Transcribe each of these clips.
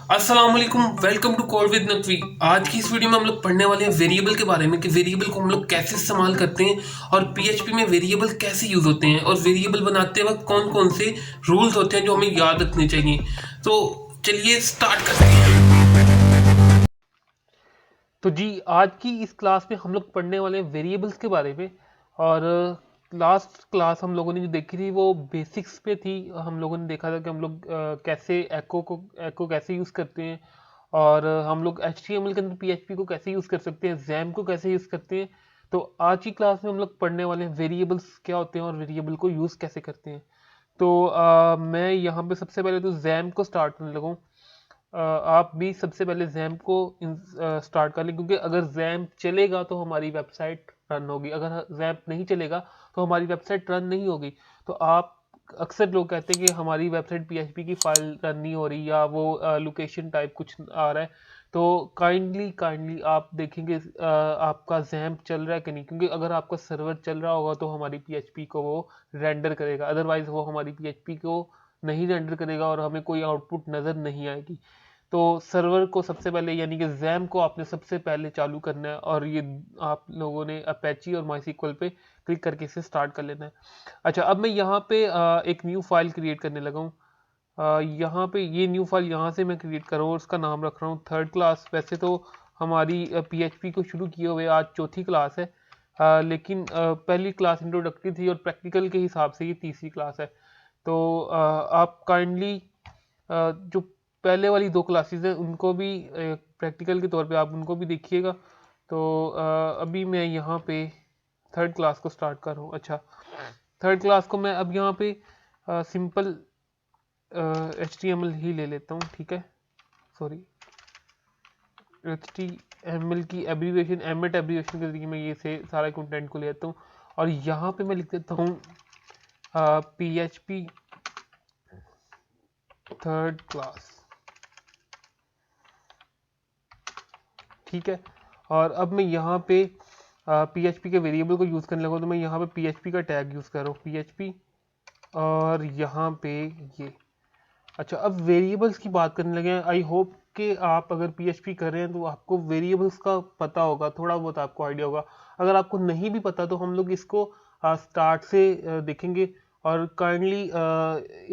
अस्सलाम वालेकुम, welcome to code with Naqvi. आज की इस वीडियो में हम लोग पढ़ने वाले हैं वेरिएबल के बारे में कि वेरिएबल को हम लोग कैसे इस्तेमाल करते हैं और पीएचपी में वेरिएबल कैसे यूज होते हैं और वेरिएबल बनाते वक्त कौन कौन से रूल्स होते हैं जो हमें याद रखने चाहिए। तो चलिए स्टार्ट करते हैं। तो जी, आज की इस क्लास में हम लोग पढ़ने वाले हैं वेरिएबल्स के बारे में। और लास्ट क्लास हम लोगों ने जो देखी थी वो बेसिक्स पे थी। हम लोगों ने देखा था कि हम लोग कैसे एको कैसे यूज़ करते हैं, और हम लोग HTML के अंदर PHP को कैसे यूज़ कर सकते हैं, जैम को कैसे यूज़ करते हैं। तो आज की क्लास में हम लोग पढ़ने वाले हैं वेरिएबल्स क्या होते हैं और वेरिएबल को यूज़ कैसे करते हैं। तो मैं यहाँ पे सबसे पहले तो जैम को स्टार्ट करने लगा हूँ। आप भी सबसे पहले जैम को स्टार्ट कर लें, क्योंकि अगर जैम चलेगा तो हमारी वेबसाइट रन होगी, अगर जैम नहीं चलेगा तो हमारी वेबसाइट रन नहीं होगी। तो आप अक्सर लोग कहते हैं कि हमारी वेबसाइट PHP की फाइल रन नहीं हो रही या वो लोकेशन टाइप कुछ आ रहा है। तो काइंडली आप देखेंगे आपका जैम्प चल रहा है कि नहीं, क्योंकि अगर आपका सर्वर चल रहा होगा तो हमारी PHP को वो रेंडर करेगा, अदरवाइज वो हमारी PHP को नहीं रेंडर करेगा और हमें कोई आउटपुट नज़र नहीं आएगी। तो सर्वर को सबसे पहले यानी कि जैम को आपने सबसे पहले चालू करना है, और ये आप लोगों ने अपेची और माईसीक्वल पे क्लिक करके इसे स्टार्ट कर लेना है। अच्छा, अब मैं यहाँ पे एक न्यू फाइल क्रिएट करने लगा हूँ। यहाँ पे ये न्यू फाइल यहाँ से मैं क्रिएट कर रहा हूँ और उसका नाम रख रहा हूँ थर्ड क्लास। वैसे तो हमारी PHP को शुरू किए हुए आज चौथी क्लास है, लेकिन पहली क्लास इंट्रोडक्टरी थी और प्रैक्टिकल के हिसाब से ये तीसरी क्लास है। तो आप काइंडली जो पहले वाली दो क्लासेस हैं उनको भी प्रैक्टिकल के तौर पे आप उनको भी देखिएगा। तो अभी मैं यहाँ पे थर्ड क्लास को स्टार्ट कर रहा हूँ। अच्छा, थर्ड क्लास को मैं अब यहाँ पे सिंपल HTML ही ले लेता हूँ, ठीक है। सॉरी, HTML की एब्रीविएशन एमिट एब्रीविएशन के जरिए मैं ये से सारा कंटेंट को ले लेता हूँ, और यहाँ पे मैं लिख देता हूँ PHP थर्ड क्लास, ठीक है। और अब मैं यहाँ पे PHP के वेरिएबल को यूज़ करने लगा, तो मैं यहाँ पे PHP का टैग यूज़ कर रहा हूँ, PHP, और यहाँ पे ये। अच्छा, अब वेरिएबल्स की बात करने लगे हैं। आई होप कि आप अगर PHP कर रहे हैं तो आपको वेरिएबल्स का पता होगा, थोड़ा बहुत आपको आइडिया होगा। अगर आपको नहीं भी पता तो हम लोग इसको स्टार्ट से देखेंगे। और काइंडली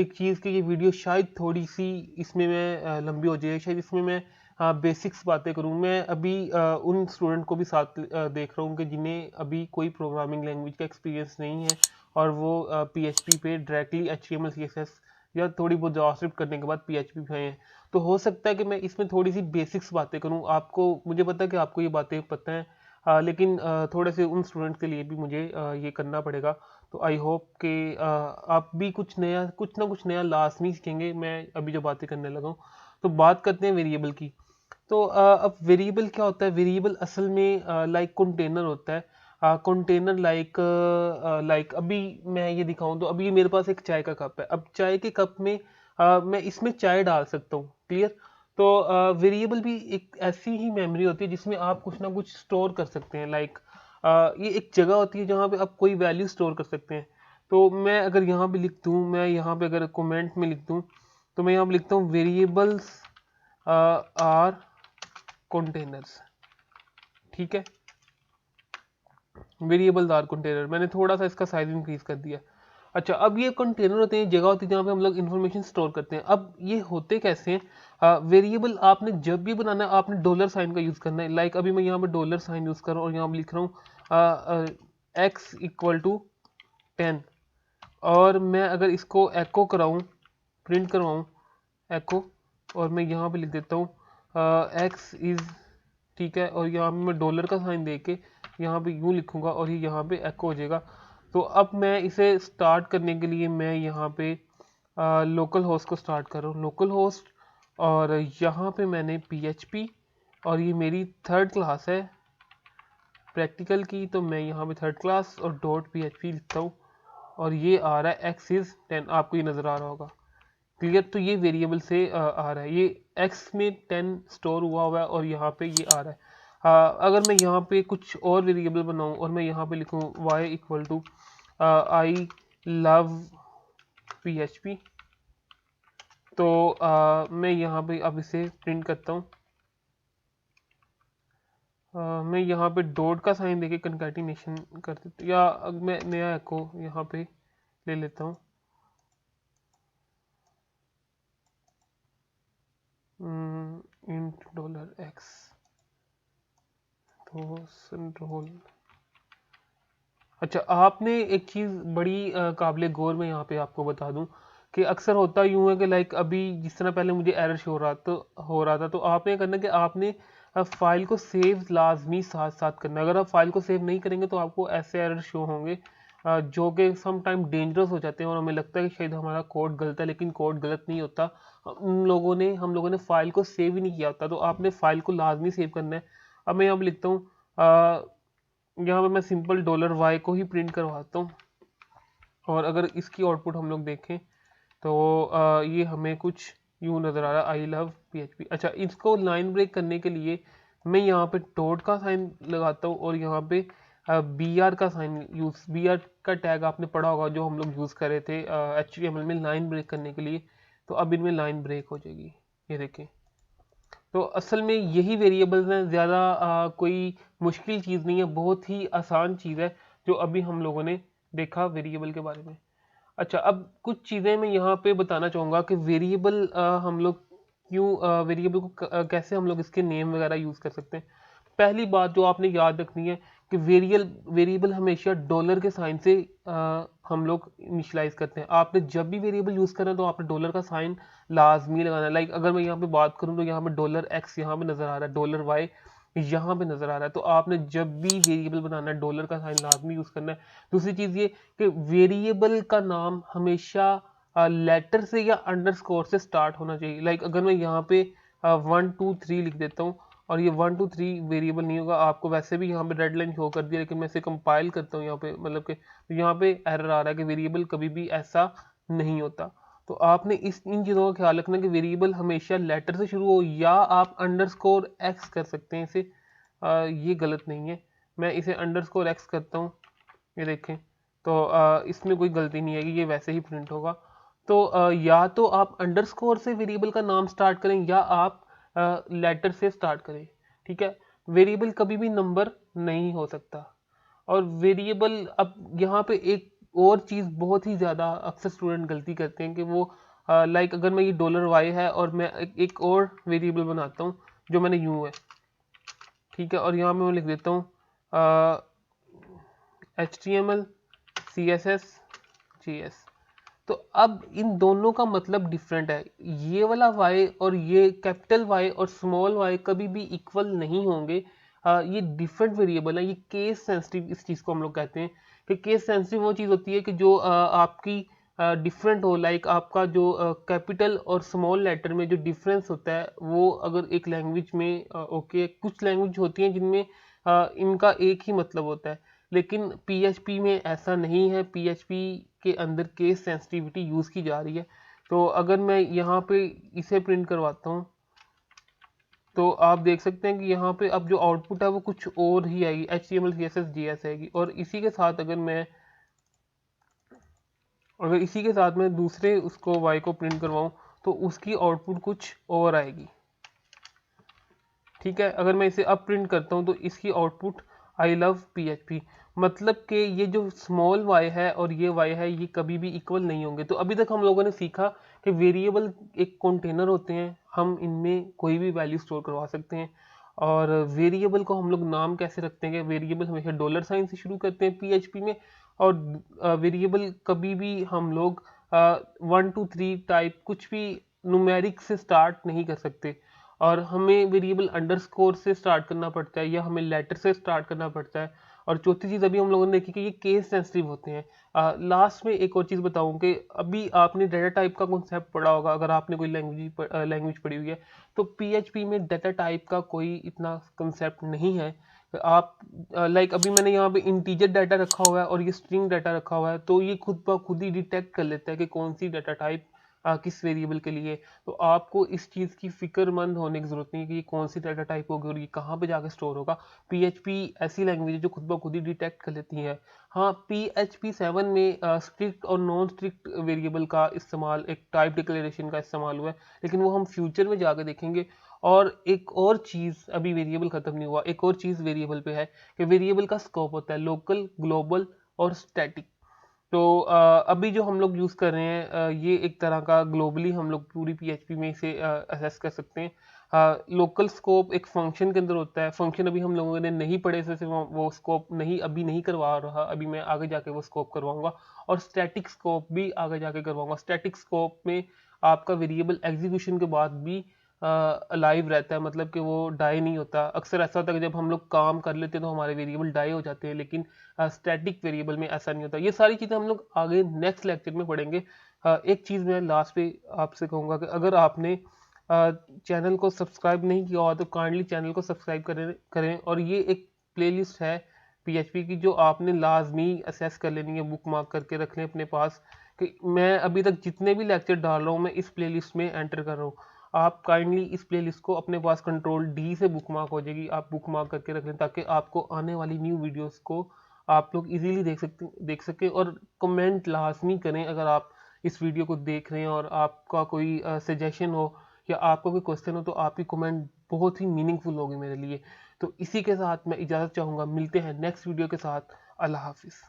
एक चीज़ की ये वीडियो शायद थोड़ी सी इसमें मैं लंबी हो जाए, शायद इसमें मैं बेसिक्स बातें करूँ। मैं अभी उन स्टूडेंट को भी साथ देख रहा हूँ कि जिन्हें अभी कोई प्रोग्रामिंग लैंग्वेज का एक्सपीरियंस नहीं है, और वो PHP पे डायरेक्टली HTML CSS या थोड़ी बहुत जावास्क्रिप्ट करने के बाद PHP पे आए हैं। तो हो सकता है कि मैं इसमें थोड़ी सी बेसिक्स बातें करूं। आपको, मुझे पता है कि आपको ये बातें पता हैं, लेकिन थोड़े से उन स्टूडेंट्स के लिए भी मुझे ये करना पड़ेगा। तो आई होप कि आप भी कुछ ना कुछ नया लाजमी सीखेंगे मैं अभी जो बातें करने लगा हूँ। तो बात करते हैं वेरिएबल की। तो अब वेरिएबल क्या होता है? वेरिएबल असल में लाइक कंटेनर होता है। कंटेनर लाइक अभी मैं ये दिखाऊं तो अभी मेरे पास एक चाय का कप है। अब चाय के कप में मैं इसमें चाय डाल सकता हूँ, क्लियर। तो वेरिएबल भी एक ऐसी ही मेमोरी होती है जिसमें आप कुछ ना कुछ स्टोर कर सकते हैं। लाइक ये एक जगह होती है जहाँ पे आप कोई वैल्यू स्टोर कर सकते हैं। तो मैं अगर यहाँ पे लिख दूँ, मैं यहाँ पे अगर कमेंट में लिख दूँ, तो मैं यहाँ पे लिखता हूँ वेरिएबल्स आर कंटेनर्स, ठीक है। वेरिएबल आर कंटेनर, मैंने थोड़ा सा इसका साइज इंक्रीज कर दिया। अच्छा, अब ये कंटेनर होते हैं, जगह होती है जहाँ पे हम लोग इन्फॉर्मेशन स्टोर करते हैं। अब ये होते कैसे हैं? वेरिएबल आपने जब भी बनाना है आपने डॉलर साइन का यूज़ करना है। लाइक अभी मैं यहाँ पे डॉलर साइन यूज़ कर रहा हूँ और यहाँ पे लिख रहा हूँ x इक्वल टू 10। और मैं अगर इसको एको कराऊँ, प्रिंट करवाऊँ एको, और मैं यहाँ पे लिख देता हूँ x इज़, ठीक है। और यहाँ पे मैं डॉलर का साइन दे के यहाँ पे यूँ लिखूँगा और ये यहाँ पे एको हो जाएगा। तो अब मैं इसे स्टार्ट करने के लिए मैं यहाँ पे लोकल होस्ट को स्टार्ट कर रहा हूँ, लोकल होस्ट। और यहाँ पे मैंने PHP, और ये मेरी थर्ड क्लास है प्रैक्टिकल की, तो मैं यहाँ पे थर्ड क्लास और .php लिखता हूँ, और ये आ रहा है x इज़ 10। आपको ये नज़र आ रहा होगा, क्लियर। तो ये वेरिएबल से आ रहा है, ये x में 10 स्टोर हुआ है और यहाँ पे ये आ रहा है। अगर मैं यहाँ पे कुछ और वेरिएबल बनाऊँ और मैं यहाँ पे लिखूँ y equal to I love PHP, तो मैं यहाँ पे अब इसे प्रिंट करता हूँ। मैं यहाँ पे डॉट का साइन देके कंकैटिनेशन कर देता, या अब मैं नया एको यहाँ पे ले लेता हूँ। इंट $x तो कंट्रोल। अच्छा, आपने एक चीज़ बड़ी काबिले गौर में यहाँ पे आपको बता दूं कि अक्सर होता यूं है कि लाइक अभी जिस तरह पहले मुझे एरर शो हो रहा था, तो आपने करना कि आपने फाइल को सेव लाजमी साथ साथ करना। अगर आप फाइल को सेव नहीं करेंगे तो आपको ऐसे एरर शो होंगे जो कि सम टाइम डेंजरस हो जाते हैं, और हमें लगता है कि शायद हमारा कोड गलत है, लेकिन कोड गलत नहीं होता। हम लोगों ने फाइल को सेव ही नहीं किया होता, तो आपने फाइल को लाजमी सेव करना है। अब मैं यहाँ पे लिखता हूँ, यहाँ पे मैं सिंपल $y को ही प्रिंट करवाता हूँ, और अगर इसकी आउटपुट हम लोग देखें तो ये हमें कुछ यूँ नज़र आ रहा है, आई लव PHP। अच्छा, इसको लाइन ब्रेक करने के लिए मैं यहाँ पे डॉट का साइन लगाता हूँ, और यहाँ पे BR का साइन यूज़, BR का टैग आपने पढ़ा होगा जो हम लोग यूज़ कर रहे थे HTML में लाइन ब्रेक करने के लिए। तो अब इनमें लाइन ब्रेक हो जाएगी, ये देखें। तो असल में यही वेरिएबल्स हैं, ज़्यादा कोई मुश्किल चीज़ नहीं है, बहुत ही आसान चीज़ है जो अभी हम लोगों ने देखा वेरिएबल के बारे में। अच्छा, अब कुछ चीज़ें मैं यहाँ पे बताना चाहूँगा कि वेरिएबल हम लोग क्यों वेरिएबल को कैसे हम लोग इसके नेम वगैरह यूज़ कर सकते हैं। पहली बात जो आपने याद रखनी है कि वेरिएबल हमेशा डॉलर के साइन से हम लोग इनिशलाइज करते हैं। आपने जब भी वेरिएबल यूज़ करना है तो आपने डॉलर का साइन लाजमी लगाना है। लाइक अगर मैं यहाँ पे बात करूँ तो यहाँ पे $x यहाँ पे नज़र आ रहा है, $y यहाँ पे नज़र आ रहा है, तो आपने जब भी वेरिएबल बनाना है डॉलर का साइन लाजमी यूज़ करना है। दूसरी चीज़ ये कि वेरिएबल का नाम हमेशा लेटर से या अंडरस्कोर से स्टार्ट होना चाहिए। लाइक अगर मैं यहाँ पे 1 2 3 लिख देता हूँ, और ये 1 2 3 वेरिएबल नहीं होगा, आपको वैसे भी यहाँ पे रेड लाइन शो कर दिया, लेकिन मैं इसे कंपाइल करता हूँ यहाँ पे, मतलब कि यहाँ पे एरर आ रहा है कि वेरिएबल कभी भी ऐसा नहीं होता। तो आपने इन चीज़ों का ख्याल रखना कि वेरिएबल हमेशा लेटर से शुरू हो, या आप अंडरस्कोर एक्स कर सकते हैं इसे, ये गलत नहीं है। मैं इसे अंडरस्कोर एक्स करता हूँ, ये देखें, तो इसमें कोई गलती नहीं है कि ये वैसे ही प्रिंट होगा। तो या तो आप अंडरस्कोर से वेरिएबल का नाम स्टार्ट करें, या आप लेटर से स्टार्ट करें, ठीक है। वेरिएबल कभी भी नंबर नहीं हो सकता। और वेरिएबल, अब यहाँ पे एक और चीज़ बहुत ही ज़्यादा अक्सर स्टूडेंट गलती करते हैं कि वो लाइक अगर मैं ये $y है और मैं एक और वेरिएबल बनाता हूँ जो मैंने यूँ है, ठीक है, और यहाँ मैं लिख देता हूँ HTML CSS GS। तो अब इन दोनों का मतलब डिफरेंट है। ये वाला y और ये कैपिटल Y और स्मॉल y कभी भी इक्वल नहीं होंगे। ये डिफरेंट वेरिएबल है, ये केस सेंसिटिव इस चीज़ को हम लोग कहते हैं कि केस सेंसिटिव वो चीज़ होती है कि जो आपकी डिफरेंट हो। लाइक आपका जो कैपिटल और स्मॉल लेटर में जो डिफरेंस होता है वो अगर एक लैंग्वेज में ओके, कुछ लैंग्वेज होती हैं जिनमें इनका एक ही मतलब होता है, लेकिन PHP में ऐसा नहीं है। PHP के अंदर केस सेंसिटिविटी यूज़ की जा रही है। तो अगर मैं यहाँ पे इसे प्रिंट करवाता हूँ तो आप देख सकते हैं कि यहाँ पे अब जो आउटपुट है वो कुछ और ही आएगी, HTML CSS GS आएगी। और इसी के साथ अगर मैं दूसरे उसको y को प्रिंट करवाऊँ तो उसकी आउटपुट कुछ और आएगी, ठीक है। अगर मैं इसे अब प्रिंट करता हूँ तो इसकी आउटपुट आई लव PHP। मतलब कि ये जो स्मॉल y है और ये y है, ये कभी भी इक्वल नहीं होंगे। तो अभी तक हम लोगों ने सीखा कि वेरिएबल एक कंटेनर होते हैं, हम इनमें कोई भी वैल्यू स्टोर करवा सकते हैं। और वेरिएबल को हम लोग नाम कैसे रखते हैं कि वेरिएबल हमेशा $साइन से शुरू करते हैं PHP में, और वेरिएबल कभी भी हम लोग 1 2 3 टाइप कुछ भी न्यूमेरिक से स्टार्ट नहीं कर सकते। और हमें वेरिएबल अंडरस्कोर से स्टार्ट करना पड़ता है, या हमें लेटर से स्टार्ट करना पड़ता है। और चौथी चीज़ अभी हम लोगों ने देखी कि ये केस सेंसिटिव होते हैं। लास्ट में एक और चीज़ बताऊं कि अभी आपने डाटा टाइप का कॉन्सेप्ट पढ़ा होगा, अगर आपने कोई लैंग्वेज पढ़ी हुई है, तो PHP में डाटा टाइप का कोई इतना कंसेप्ट नहीं है। आप लाइक अभी मैंने यहाँ पे इंटीजर डाटा रखा हुआ है और ये स्ट्रिंग डाटा रखा हुआ है, तो ये खुद ब खुद ही डिटेक्ट कर लेता है कि कौन सी डाटा टाइप किस वेरिएबल के लिए। तो आपको इस चीज़ की फिक्रमंद होने की ज़रूरत नहीं है कि ये कौन सी डाटा टाइप होगी और ये कहाँ पे जाके स्टोर होगा। PHP ऐसी लैंग्वेज है जो खुद ब खुद ही डिटेक्ट कर लेती है। हाँ, PHP 7 में स्ट्रिक्ट और नॉन स्ट्रिक्ट वेरिएबल का इस्तेमाल, एक टाइप डिक्लेरेशन का इस्तेमाल हुआ है, लेकिन वो हम फ्यूचर में जाकर देखेंगे। और एक और चीज़, अभी वेरिएबल ख़त्म नहीं हुआ, एक और चीज़ वेरिएबल पे है कि वेरिएबल का स्कोप होता है लोकल, ग्लोबल और स्टैटिक। तो अभी जो हम लोग यूज़ कर रहे हैं ये एक तरह का ग्लोबली हम लोग पूरी PHP में इसे असेस कर सकते हैं। लोकल स्कोप एक फंक्शन के अंदर होता है, फंक्शन अभी हम लोगों ने नहीं पढ़े, इससे वो स्कोप नहीं, अभी नहीं करवा रहा, अभी मैं आगे जाके वो स्कोप करवाऊंगा। और स्टैटिक स्कोप भी आगे जाके करवाऊंगा। स्टैटिक स्कोप में आपका वेरिएबल एग्जीक्यूशन के बाद भी अलाइव रहता है, मतलब कि वो डाई नहीं होता। अक्सर ऐसा होता है कि जब हम लोग काम कर लेते हैं तो हमारे वेरिएबल डाई हो जाते हैं, लेकिन स्टैटिक वेरिएबल में ऐसा नहीं होता। ये सारी चीज़ें हम लोग आगे नेक्स्ट लेक्चर में पढ़ेंगे। एक चीज़ मैं लास्ट पे आपसे कहूँगा कि अगर आपने चैनल को सब्सक्राइब नहीं किया हुआ तो काइंडली चैनल को सब्सक्राइब करें। और ये एक प्लेलिस्ट है PHP की जो आपने लाजमी असेस कर लेनी है, बुक मार्क करके रख लें अपने पास कि मैं अभी तक जितने भी लेक्चर डाल रहा हूँ मैं इस प्लेलिस्ट में एंटर कर रहा हूँ। आप काइंडली इस प्लेलिस्ट को अपने पास कंट्रोल D से बुक मार्क हो जाएगी, आप बुक मार्क करके रख लें ताकि आपको आने वाली न्यू वीडियोस को आप लोग इजीली देख सकें। और कमेंट लाजमी करें अगर आप इस वीडियो को देख रहे हैं और आपका कोई सजेशन हो या आपका कोई क्वेश्चन हो, तो आपकी कमेंट बहुत ही मीनिंगफुल होगी मेरे लिए। तो इसी के साथ मैं इजाज़त चाहूँगा, मिलते हैं नेक्स्ट वीडियो के साथ। अल्लाह हाफिज़।